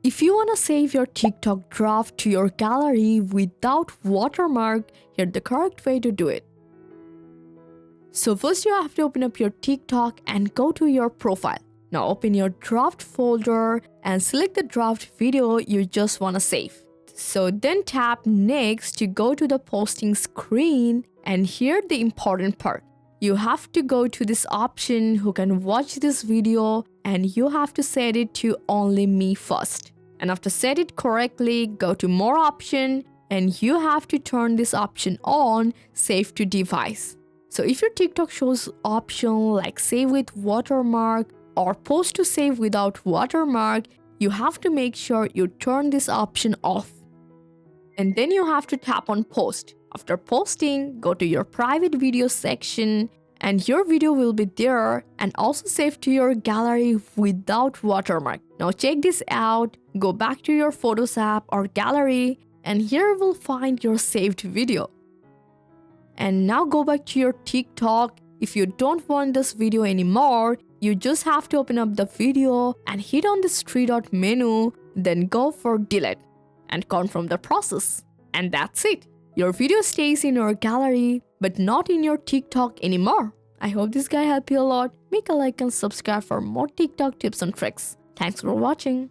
If you want to save your TikTok draft to your gallery without watermark, here's the correct way to do it. So first you have to open up your TikTok and go to your profile. Now open your draft folder and select the draft video you just want to save. So then tap next to go to the posting screen, and here the important part. You have to go to this option who can watch this video, and you have to set it to only me first. And after set it correctly, go to more option, and you have to turn this option on, save to device. So if your TikTok shows option like save with watermark or post to save without watermark, you have to make sure you turn this option off. And then you have to tap on post. After posting, go to your private video section, and your video will be there and also saved to your gallery without watermark. Now check this out, go back to your Photos app or gallery, and here you will find your saved video. And now go back to your TikTok. If you don't want this video anymore, you just have to open up the video and hit on this three dot menu, then go for delete and confirm the process. And that's it. Your video stays in your gallery, but not in your TikTok anymore. I hope this guide helped you a lot. Make a like and subscribe for more TikTok tips and tricks. Thanks for watching.